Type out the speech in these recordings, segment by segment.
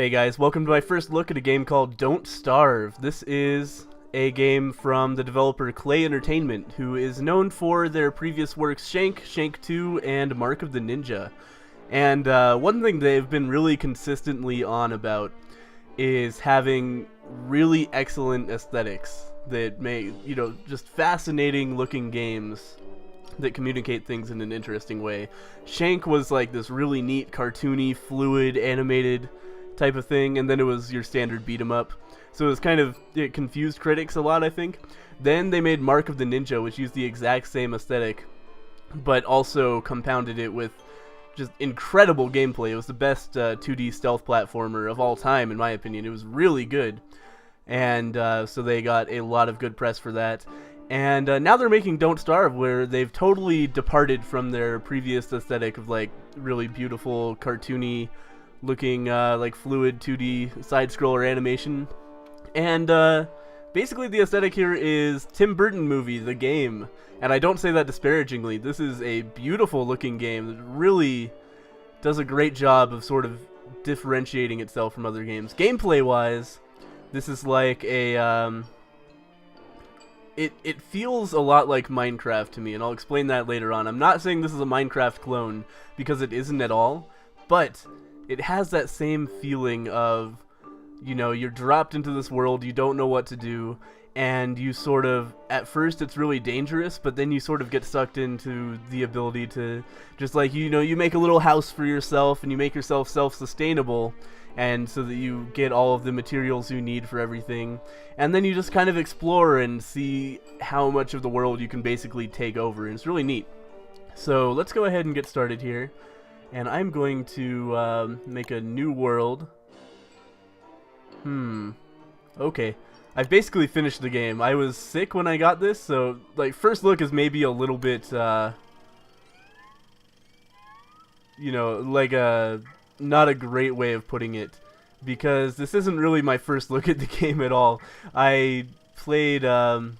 Hey guys, welcome to my first look at a game called Don't Starve. This is a game from the developer Klei Entertainment, who is known for their previous works Shank, Shank 2, and Mark of the Ninja. And one thing they've been really consistently on about is having really excellent aesthetics that make, just fascinating looking games that communicate things in an interesting way. Shank was like this really neat, cartoony, fluid, animated type of thing, and then it was your standard beat 'em up. So it confused critics a lot, I think. Then they made Mark of the Ninja, which used the exact same aesthetic, but also compounded it with just incredible gameplay. It was the best 2D stealth platformer of all time, in my opinion. It was really good, and so they got a lot of good press for that. And now they're making Don't Starve, where they've totally departed from their previous aesthetic of like really beautiful, cartoony looking like fluid 2D side-scroller animation. And basically the aesthetic here is Tim Burton movie, The Game. And I don't say that disparagingly. This is a beautiful looking game that really does a great job of sort of differentiating itself from other games. Gameplay-wise, this is like a... It feels a lot like Minecraft to me, and I'll explain that later on. I'm not saying this is a Minecraft clone, because it isn't at all, but it has that same feeling of, you're dropped into this world, you don't know what to do, and you sort of, at first it's really dangerous, but then you sort of get sucked into the ability to just like, you make a little house for yourself, and you make yourself self-sustainable, and so that you get all of the materials you need for everything, and then you just kind of explore and see how much of the world you can basically take over, and it's really neat. So let's go ahead and get started here. And I'm going to make a new world. Okay. I've basically finished the game. I was sick when I got this, so like first look is maybe a little bit, like not a great way of putting it, because this isn't really my first look at the game at all. I played a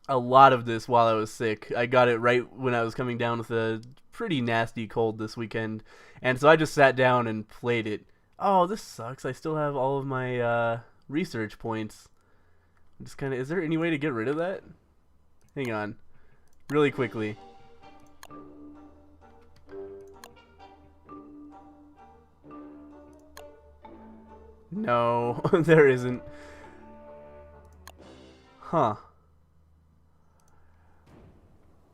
lot of this while I was sick. I got it right when I was coming down with a pretty nasty cold this weekend, and so I just sat down and played it. Oh, this sucks. I still have all of my research points. Just kind of, is there any way to get rid of that? Hang on, really quickly. No, there isn't. Huh.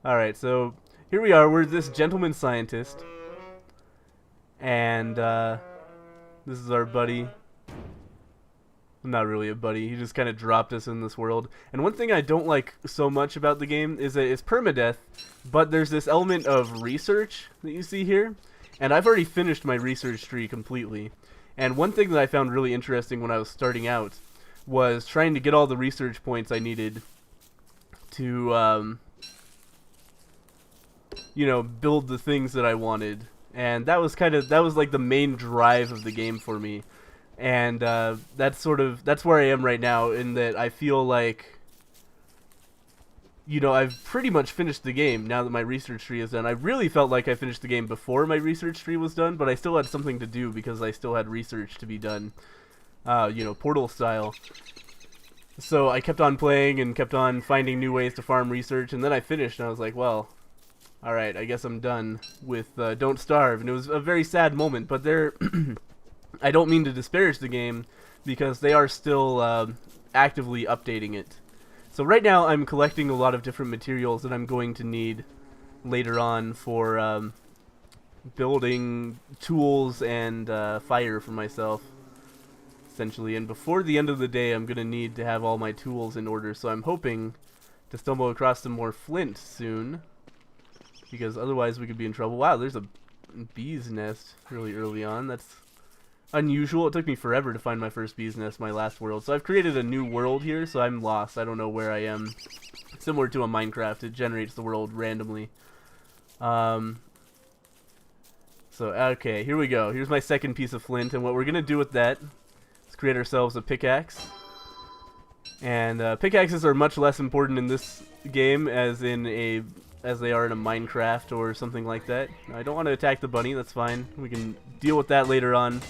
Alright, so here we are, we're this gentleman scientist, and this is our buddy. Not really a buddy, he just kind of dropped us in this world. And one thing I don't like so much about the game is that it's permadeath, but there's this element of research that you see here, and I've already finished my research tree completely. And one thing that I found really interesting when I was starting out was trying to get all the research points I needed to build the things that I wanted, and that was like the main drive of the game for me. And that's where I am right now, in that I feel like, I've pretty much finished the game now that my research tree is done. I really felt like I finished the game before my research tree was done, but I still had something to do because I still had research to be done, Portal style. So I kept on playing and kept on finding new ways to farm research, and then I finished and I was like, well, alright, I guess I'm done with Don't Starve. And it was a very sad moment, but they're I don't mean to disparage the game, because they are still actively updating it. So right now I'm collecting a lot of different materials that I'm going to need later on for building tools and fire for myself, essentially. And before the end of the day I'm going to need to have all my tools in order, so I'm hoping to stumble across some more flint soon, because otherwise we could be in trouble. Wow, there's a bee's nest really early on. That's unusual. It took me forever to find my first bee's nest, my last world. So I've created a new world here, so I'm lost. I don't know where I am. Similar to a Minecraft, it generates the world randomly. So, okay, here we go. Here's my second piece of flint, and what we're going to do with that is create ourselves a pickaxe. And pickaxes are much less important in this game as they are in a Minecraft or something like that. I don't want to attack the bunny, that's fine. We can deal with that later on.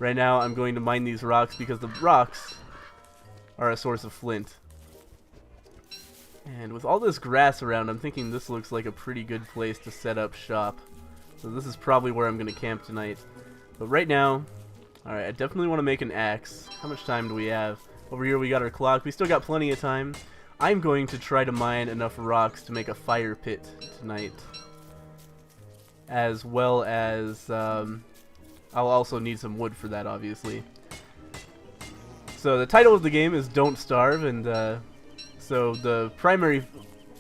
Right now, I'm going to mine these rocks because the rocks are a source of flint. And with all this grass around, I'm thinking this looks like a pretty good place to set up shop. So this is probably where I'm going to camp tonight. But right now, alright, I definitely want to make an axe. How much time do we have? Over here we got our clock. We still got plenty of time. I'm going to try to mine enough rocks to make a fire pit tonight. As well as, I'll also need some wood for that, obviously. So the title of the game is Don't Starve, and so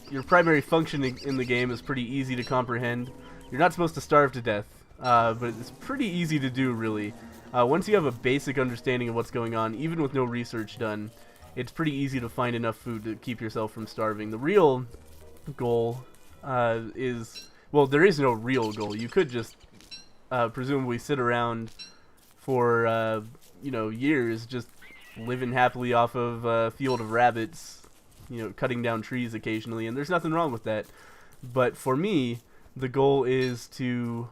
your primary function in the game is pretty easy to comprehend. You're not supposed to starve to death, but it's pretty easy to do, really. Once you have a basic understanding of what's going on, even with no research done, it's pretty easy to find enough food to keep yourself from starving. The real goal is... Well, there is no real goal. You could just presumably sit around for, you know, years just living happily off of a field of rabbits, you know, cutting down trees occasionally, and there's nothing wrong with that. But for me, the goal is to,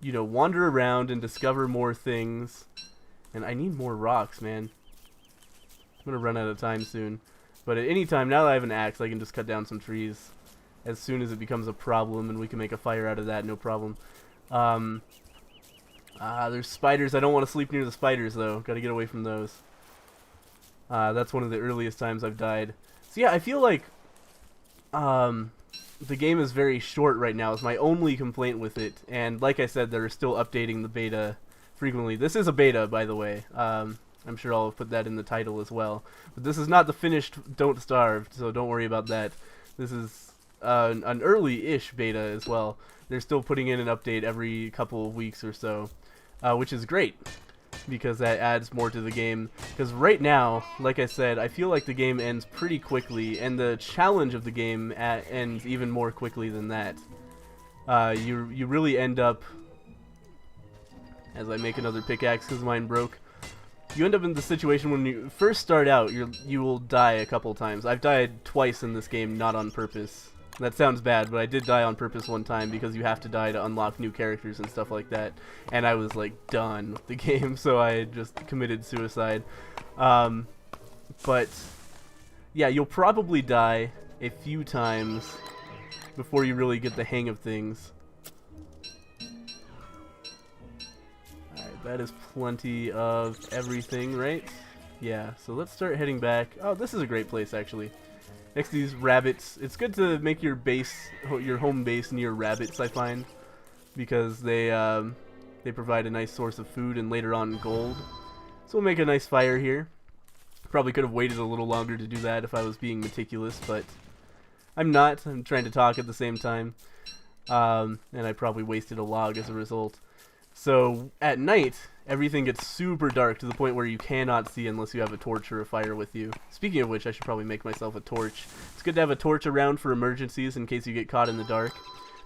you know, wander around and discover more things. And I need more rocks, man. I'm going to run out of time soon. But at any time, now that I have an axe, I can just cut down some trees as soon as it becomes a problem, and we can make a fire out of that, no problem. There's spiders. I don't want to sleep near the spiders, though. Got to get away from those. That's one of the earliest times I've died. So yeah, I feel like the game is very short right now, is my only complaint with it. And like I said, they're still updating the beta frequently. This is a beta, by the way. I'm sure I'll put that in the title as well. But this is not the finished Don't Starve, so don't worry about that. This is an early-ish beta as well. They're still putting in an update every couple of weeks or so, which is great, because that adds more to the game. Because right now, like I said, I feel like the game ends pretty quickly, and the challenge of the game ends even more quickly than that. You really end up, as I make another pickaxe because mine broke, you end up in the situation when you first start out, you will die a couple times. I've died twice in this game, not on purpose. That sounds bad, but I did die on purpose one time because you have to die to unlock new characters and stuff like that. And I was like done with the game, so I just committed suicide. But yeah, you'll probably die a few times before you really get the hang of things. Alright, that is plenty of everything, right? Yeah, so let's start heading back. Oh, this is a great place, actually. Next to these rabbits, it's good to make your base, your home base near rabbits, I find, because they provide a nice source of food and later on gold. So we'll make a nice fire here. Probably could have waited a little longer to do that if I was being meticulous, but I'm not. I'm trying to talk at the same time, and I probably wasted a log as a result. So at night, everything gets super dark to the point where you cannot see unless you have a torch or a fire with you. Speaking of which, I should probably make myself a torch. It's good to have a torch around for emergencies in case you get caught in the dark,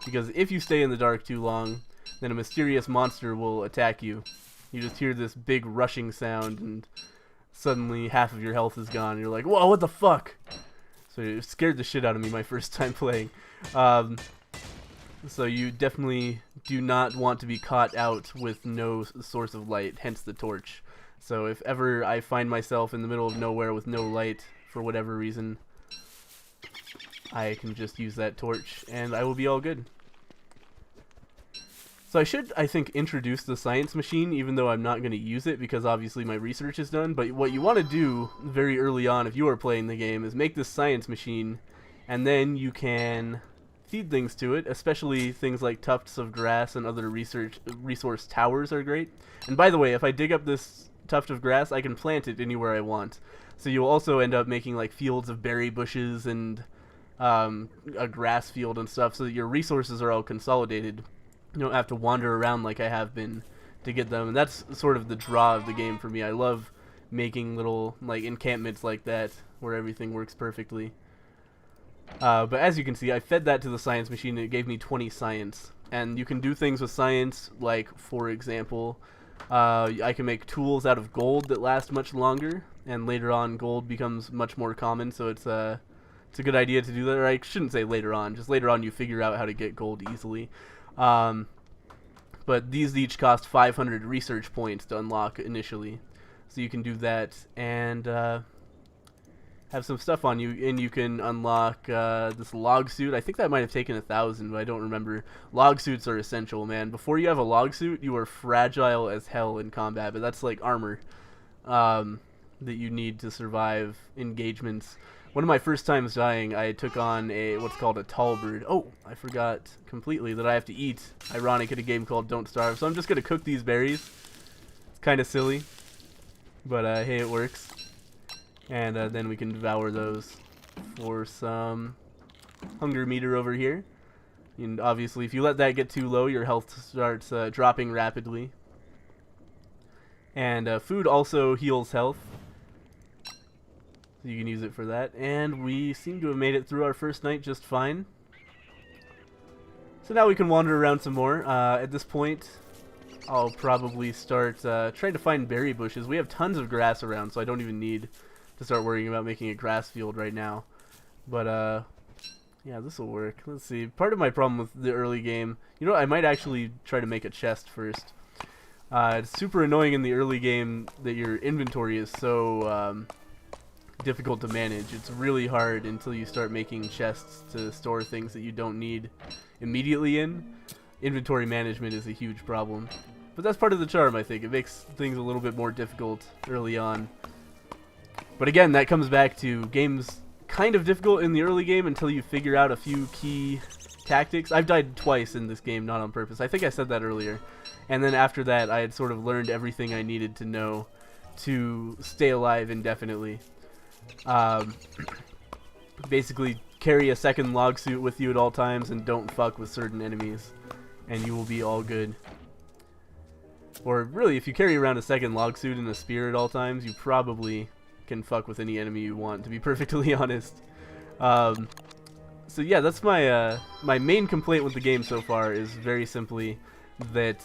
because if you stay in the dark too long, then a mysterious monster will attack you. You just hear this big rushing sound, and suddenly half of your health is gone. You're like, whoa, what the fuck? So it scared the shit out of me my first time playing. So you definitely do not want to be caught out with no source of light, hence the torch. So if ever I find myself in the middle of nowhere with no light, for whatever reason, I can just use that torch and I will be all good. So I should, I think, introduce the science machine, even though I'm not going to use it because obviously my research is done. But what you want to do very early on if you are playing the game is make this science machine, and then you can feed things to it, especially things like tufts of grass and other resource towers are great. And by the way, if I dig up this tuft of grass, I can plant it anywhere I want. So you'll also end up making like fields of berry bushes and a grass field and stuff, so that your resources are all consolidated. You don't have to wander around like I have been to get them, and that's sort of the draw of the game for me. I love making little like encampments like that where everything works perfectly. But as you can see, I fed that to the science machine and it gave me 20 science. And you can do things with science, like, for example, I can make tools out of gold that last much longer, and later on gold becomes much more common, so it's a good idea to do that. Or I shouldn't say later on, just later on you figure out how to get gold easily. But these each cost 500 research points to unlock initially. So you can do that and have some stuff on you, and you can unlock this log suit. I think that might have taken 1,000, but I don't remember. Log suits are essential, man. Before you have a log suit, you are fragile as hell in combat, but that's like armor that you need to survive engagements. One of my first times dying, I took on what's called a tall bird. Oh, I forgot completely that I have to eat. Ironic in a game called Don't Starve. So I'm just going to cook these berries. It's kind of silly, but hey, it works. And then we can devour those for some hunger meter over here. And obviously, if you let that get too low, your health starts dropping rapidly. And food also heals health. So you can use it for that. And we seem to have made it through our first night just fine. So now we can wander around some more. At this point, I'll probably start trying to find berry bushes. We have tons of grass around, so I don't even need to start worrying about making a grass field right now. But yeah, this will work. Let's see. Part of my problem with the early game, you know, I might actually try to make a chest first. It's super annoying in the early game that your inventory is so difficult to manage. It's really hard until you start making chests to store things that you don't need immediately in. Inventory management is a huge problem. But that's part of the charm, I think. It makes things a little bit more difficult early on. But again, that comes back to games kind of difficult in the early game until you figure out a few key tactics. I've died twice in this game, not on purpose. I think I said that earlier. And then after that, I had sort of learned everything I needed to know to stay alive indefinitely. Basically, carry a second log suit with you at all times and don't fuck with certain enemies, and you will be all good. Or really, if you carry around a second log suit and a spear at all times, you probably can fuck with any enemy you want, to be perfectly honest. So yeah, that's my my main complaint with the game so far is very simply that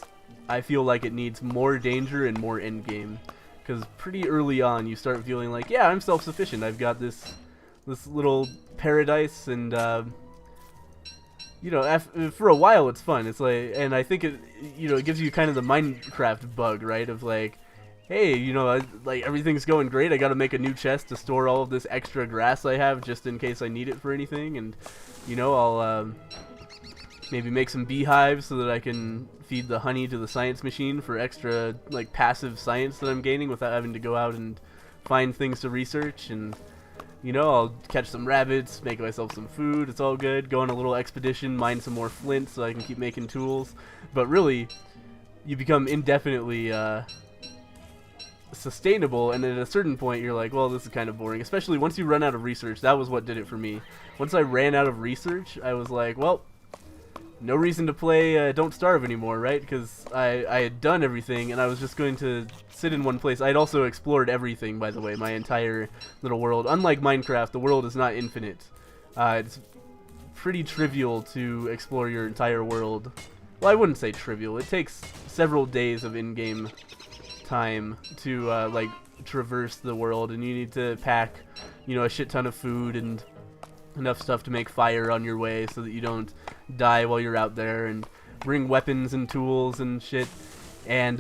I feel like it needs more danger and more endgame. Because pretty early on, you start feeling like, yeah, I'm self-sufficient. I've got this little paradise, and you know, for a while it's fun. It's like, and I think it, you know, it gives you kind of the Minecraft bug, right? Of like, hey, you know, like everything's going great. I got to make a new chest to store all of this extra grass I have just in case I need it for anything, and you know, I'll maybe make some beehives so that I can feed the honey to the science machine for extra like passive science that I'm gaining without having to go out and find things to research. And you know, I'll catch some rabbits, make myself some food, it's all good. Go on a little expedition, mine some more flint so I can keep making tools. But really, you become indefinitely sustainable, and at a certain point you're like, well, this is kind of boring. Especially once you run out of research. That was what did it for me. Once I ran out of research, I was like, well, no reason to play Don't Starve anymore, right? Because I had done everything, and I was just going to sit in one place. I had also explored everything, by the way, my entire little world. Unlike Minecraft, the world is not infinite. It's pretty trivial to explore your entire world. Well, I wouldn't say trivial. It takes several days of in-game time to like traverse the world, and you need to pack, you know, a shit ton of food and enough stuff to make fire on your way so that you don't die while you're out there, and bring weapons and tools and shit. And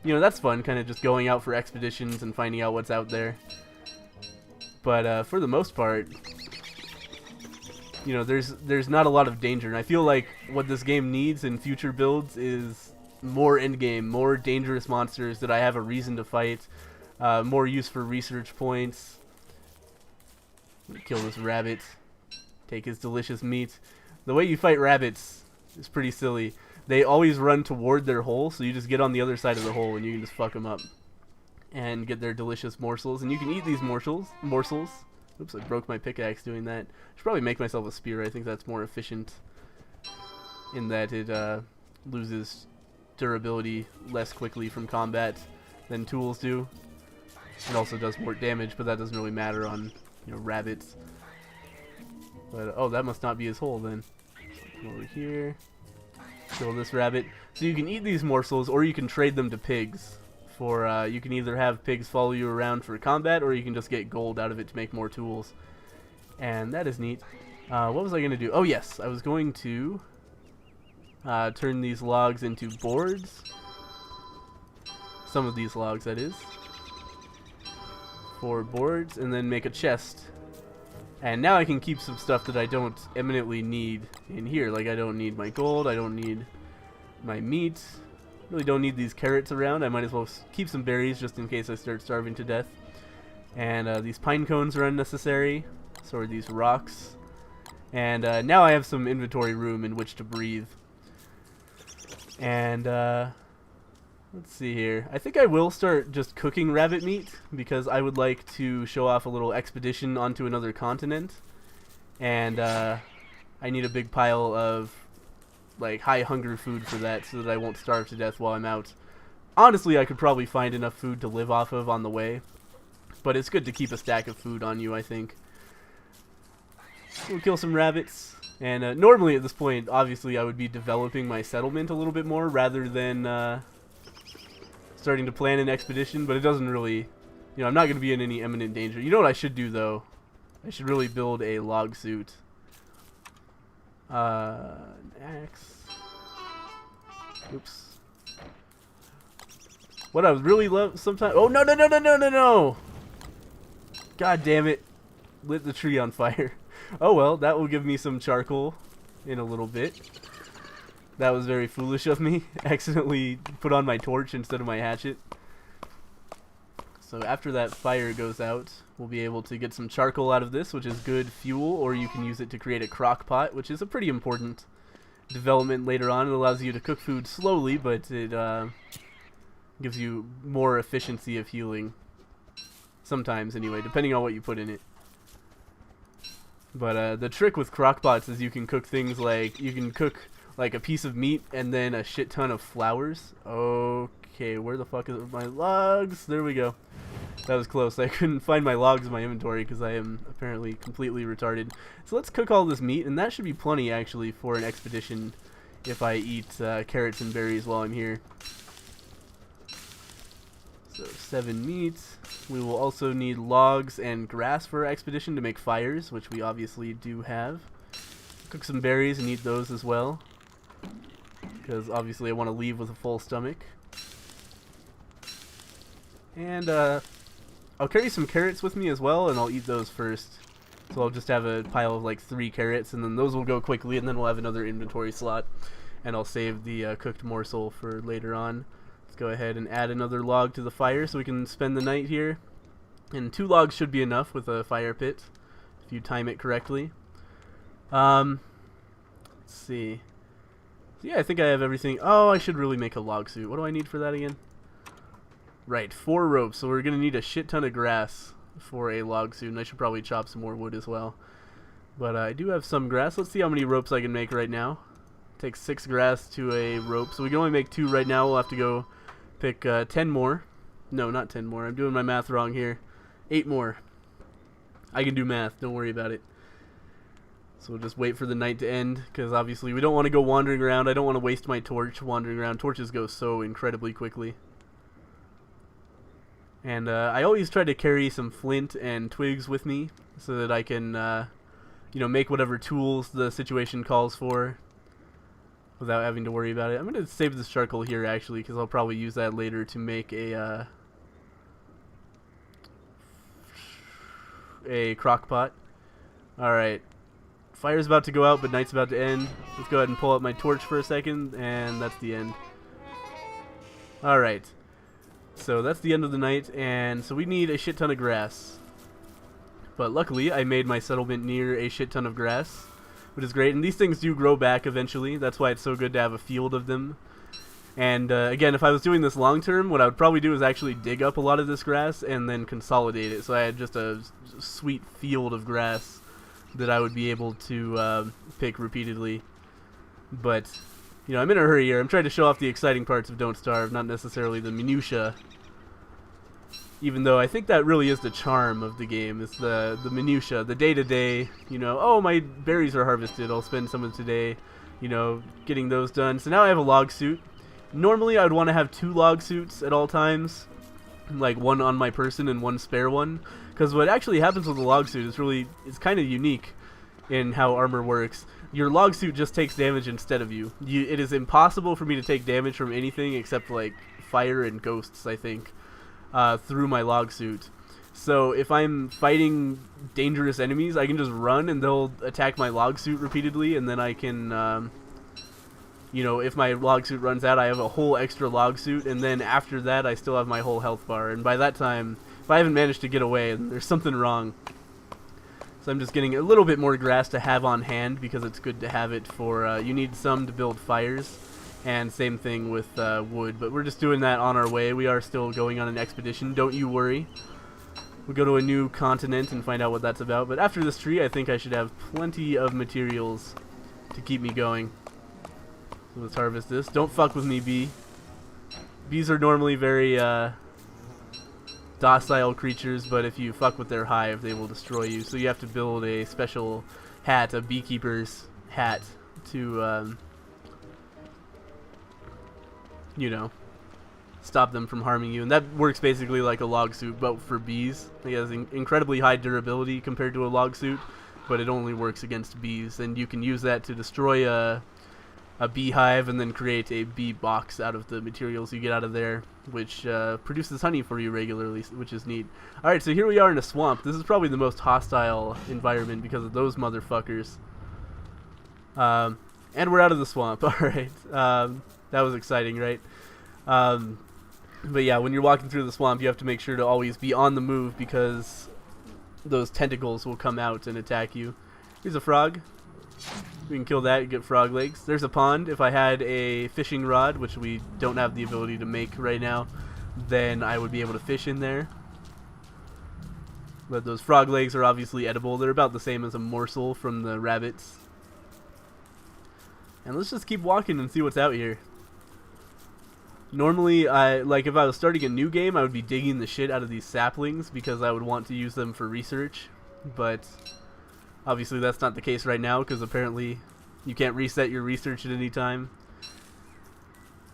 you know, that's fun, kind of just going out for expeditions and finding out what's out there. But for the most part, you know, there's not a lot of danger, and I feel like what this game needs in future builds is more endgame, more dangerous monsters that I have a reason to fight, more use for research points. Kill this rabbit, take his delicious meat. The way you fight rabbits is pretty silly. They always run toward their hole, so you just get on the other side of the hole and you can just fuck them up and get their delicious morsels. And you can eat these morsels. Oops, I broke my pickaxe doing that. I should probably make myself a spear. I think that's more efficient in that it loses durability less quickly from combat than tools do. It also does more damage, but that doesn't really matter on, you know, rabbits. But oh, that must not be his hole then. Come over here, kill this rabbit. So you can eat these morsels, or you can trade them to pigs. For you can either have pigs follow you around for combat, or you can just get gold out of it to make more tools. And that is neat. What was I going to do? Oh yes, I was going to turn these logs into boards. Some of these logs, that is. 4 boards, and then make a chest. And now I can keep some stuff that I don't eminently need in here. Like, I don't need my gold, I don't need my meat. Really don't need these carrots around. I might as well keep some berries just in case I start starving to death. And these pine cones are unnecessary. So are these rocks. And now I have some inventory room in which to breathe. And let's see here. I think I will start just cooking rabbit meat because I would like to show off a little expedition onto another continent. And I need a big pile of like high hunger food for that so that I won't starve to death while I'm out. Honestly, I could probably find enough food to live off of on the way. But it's good to keep a stack of food on you, I think. We'll kill some rabbits. And normally at this point, obviously, I would be developing my settlement a little bit more rather than starting to plan an expedition. But it doesn't really, you know, I'm not going to be in any imminent danger. You know what I should do, though? I should really build a log suit. An axe. Oops. What I would really love sometimes. Oh, no, no, no, no, no, no, no! God damn it. Lit the tree on fire. Oh well, that will give me some charcoal in a little bit. That was very foolish of me. Accidentally put on my torch instead of my hatchet. So after that fire goes out, we'll be able to get some charcoal out of this, which is good fuel, or you can use it to create a crock pot, which is a pretty important development later on. It allows you to cook food slowly, but it gives you more efficiency of healing. Sometimes, anyway, depending on what you put in it. But the trick with crockpots is you can cook things like, you can cook like a piece of meat and then a shit ton of flowers. Okay, where the fuck is my logs? There we go. That was close. I couldn't find my logs in my inventory because I am apparently completely retarded. So let's cook all this meat, and that should be plenty actually for an expedition if I eat carrots and berries while I'm here. So 7 meats. We will also need logs and grass for our expedition to make fires, which we obviously do have. Cook some berries and eat those as well, because obviously I want to leave with a full stomach. And I'll carry some carrots with me as well, and I'll eat those first. So I'll just have a pile of like 3 carrots, and then those will go quickly, and then we'll have another inventory slot, and I'll save the cooked morsel for later on. Let's go ahead and add another log to the fire so we can spend the night here. And 2 logs should be enough with a fire pit, if you time it correctly. Let's see. So yeah, I think I have everything. Oh, I should really make a log suit. What do I need for that again? Right, 4 ropes. So we're going to need a shit ton of grass for a log suit, and I should probably chop some more wood as well. But I do have some grass. Let's see how many ropes I can make right now. Takes 6 grass to a rope, so we can only make 2 right now. We'll have to go pick 10 more. No, not 10 more. I'm doing my math wrong here. 8 more. I can do math. Don't worry about it. So we'll just wait for the night to end, because obviously we don't want to go wandering around. I don't want to waste my torch wandering around. Torches go so incredibly quickly. And I always try to carry some flint and twigs with me so that I can, you know, make whatever tools the situation calls for without having to worry about it. I'm going to save this charcoal here, actually, because I'll probably use that later to make a crock pot. Alright. Fire's about to go out, but night's about to end. Let's go ahead and pull out my torch for a second, and that's the end. Alright. So that's the end of the night, and so we need a shit ton of grass. But luckily, I made my settlement near a shit ton of grass, which is great. And these things do grow back eventually. That's why it's so good to have a field of them. And again, if I was doing this long term, what I would probably do is actually dig up a lot of this grass and then consolidate it. So I had just a sweet field of grass that I would be able to pick repeatedly. But, you know, I'm in a hurry here. I'm trying to show off the exciting parts of Don't Starve, not necessarily the minutia. Even though I think that really is the charm of the game, is the minutia, the day-to-day, you know, oh, my berries are harvested, I'll spend some of today, you know, getting those done. So now I have a log suit. Normally I would want to have 2 log suits at all times, like one on my person and one spare one, because what actually happens with a log suit is really, it's kind of unique in how armor works. your log suit just takes damage instead of you. It is impossible for me to take damage from anything except like fire and ghosts, I think, through my log suit. So if I'm fighting dangerous enemies, I can just run and they'll attack my log suit repeatedly, and then I can, you know, if my log suit runs out, I have a whole extra log suit, and then after that, I still have my whole health bar. And by that time, if I haven't managed to get away, there's something wrong. So I'm just getting a little bit more grass to have on hand because it's good to have it for, you need some to build fires, and same thing with wood. But we're just doing that on our way. We are still going on an expedition, don't you worry. We'll go to a new continent and find out what that's about. But after this tree, I think I should have plenty of materials to keep me going. So let's harvest this. Don't fuck with me, bee. Bees are normally very docile creatures, but if you fuck with their hive, they will destroy you. So you have to build a special hat, a beekeeper's hat, to, you know, stop them from harming you. And that works basically like a log suit, but for bees. It has incredibly high durability compared to a log suit, but it only works against bees. And you can use that to destroy a beehive and then create a bee box out of the materials you get out of there, which produces honey for you regularly, which is neat. Alright, so here we are in a swamp. This is probably the most hostile environment because of those motherfuckers. And we're out of the swamp. Alright, that was exciting, right? But yeah, when you're walking through the swamp, you have to make sure to always be on the move because those tentacles will come out and attack you. Here's a frog. We can kill that and get frog legs. There's a pond. If I had a fishing rod, which we don't have the ability to make right now, then I would be able to fish in there. But those frog legs are obviously edible. They're about the same as a morsel from the rabbits. And let's just keep walking and see what's out here. Normally, like if I was starting a new game, I would be digging the shit out of these saplings because I would want to use them for research. But obviously that's not the case right now because apparently you can't reset your research at any time.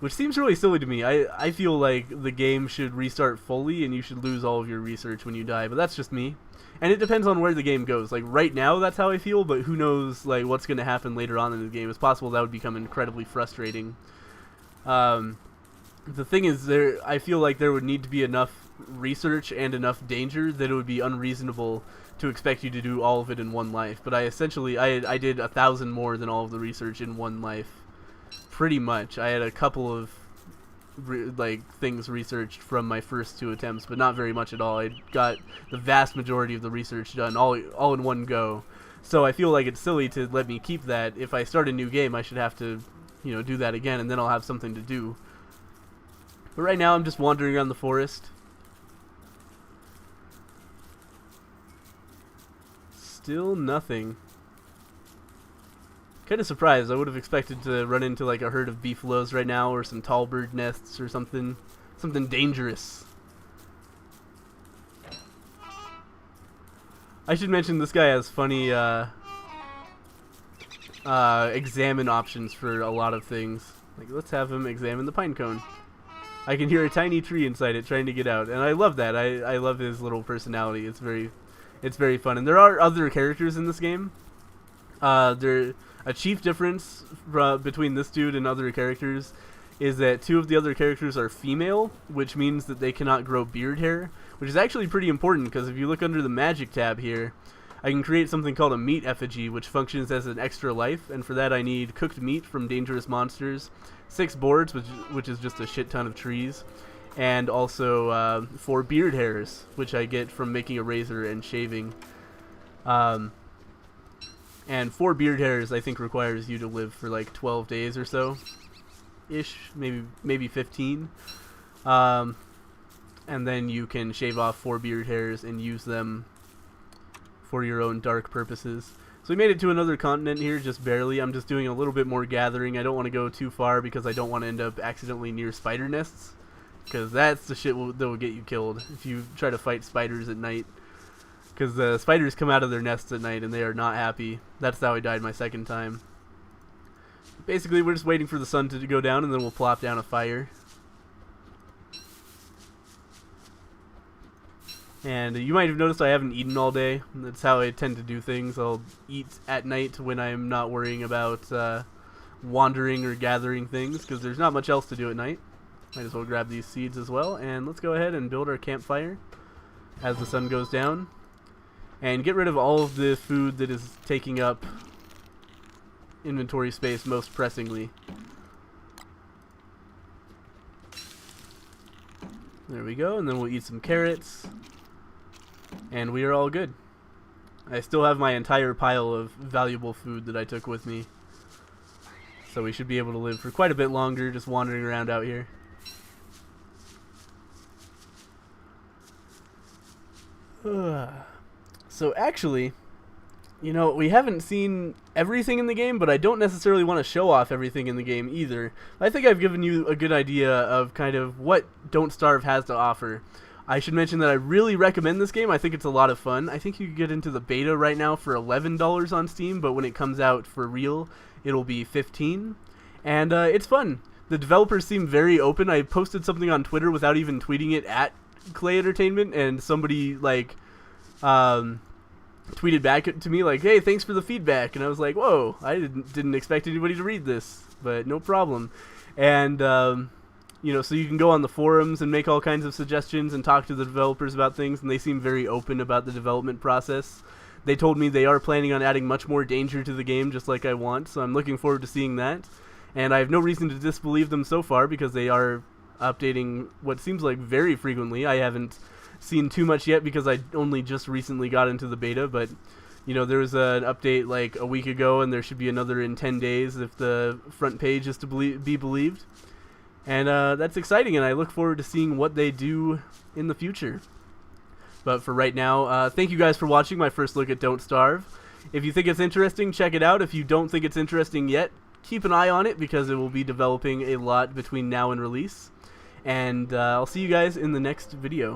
Which seems really silly to me. I feel like the game should restart fully and you should lose all of your research when you die, but that's just me. And it depends on where the game goes. Like right now that's how I feel, but who knows like what's going to happen later on in the game. It's possible that would become incredibly frustrating. The thing is, I feel like there would need to be enough research and enough danger that it would be unreasonable to expect you to do all of it in one life. But I did 1,000 more than all of the research in one life. Pretty much. I had a couple of things researched from my first 2 attempts, but not very much at all. I got the vast majority of the research done all in one go. So I feel like it's silly to let me keep that. If I start a new game, I should have to, you know, do that again, and then I'll have something to do. But right now I'm just wandering around the forest. Still nothing. Kind of surprised. I would have expected to run into like a herd of beefaloes right now, or some tall bird nests or something. Something dangerous. I should mention this guy has funny examine options for a lot of things. Like, let's have him examine the pine cone. I can hear a tiny tree inside it trying to get out, and I love that. I love his little personality. It's very fun. And there are other characters in this game. A chief difference between this dude and other characters is that 2 of the other characters are female, which means that they cannot grow beard hair, which is actually pretty important because if you look under the magic tab here, I can create something called a meat effigy, which functions as an extra life, and for that I need cooked meat from dangerous monsters, 6 boards, which is just a shit ton of trees, and also 4 beard hairs, which I get from making a razor and shaving. And 4 beard hairs I think requires you to live for like 12 days or so, ish, maybe 15. And then you can shave off 4 beard hairs and use them for your own dark purposes. So we made it to another continent here, just barely. I'm just doing a little bit more gathering. I don't want to go too far because I don't want to end up accidentally near spider nests, because that's the shit that will get you killed if you try to fight spiders at night. Because the spiders come out of their nests at night and they are not happy. That's how I died my second time. Basically, we're just waiting for the sun to go down and then we'll plop down a fire. And you might have noticed I haven't eaten all day. That's how I tend to do things. I'll eat at night when I'm not worrying about wandering or gathering things, because there's not much else to do at night. Might as well grab these seeds as well, and let's go ahead and build our campfire as the sun goes down. And get rid of all of the food that is taking up inventory space most pressingly. There we go, and then we'll eat some carrots. And we are all good. I still have my entire pile of valuable food that I took with me. So we should be able to live for quite a bit longer just wandering around out here. So actually, you know, we haven't seen everything in the game, but I don't necessarily want to show off everything in the game either. I think I've given you a good idea of kind of what Don't Starve has to offer. I should mention that I really recommend this game. I think it's a lot of fun. I think you can get into the beta right now for $11 on Steam, but when it comes out for real, it'll be $15. And it's fun. The developers seem very open. I posted something on Twitter without even tweeting it at Klei Entertainment, and somebody like tweeted back to me like, "Hey, thanks for the feedback." And I was like, "Whoa, I didn't expect anybody to read this, but no problem." And you know, so you can go on the forums and make all kinds of suggestions and talk to the developers about things, and they seem very open about the development process. They told me they are planning on adding much more danger to the game, just like I want, so I'm looking forward to seeing that. And I have no reason to disbelieve them so far, because they are updating what seems like very frequently. I haven't seen too much yet because I only just recently got into the beta, but you know, there was an update like a week ago, and there should be another in 10 days if the front page is to be believed. And that's exciting, and I look forward to seeing what they do in the future. But for right now, thank you guys for watching my first look at Don't Starve. If you think it's interesting, check it out. If you don't think it's interesting yet, keep an eye on it, because it will be developing a lot between now and release. And I'll see you guys in the next video.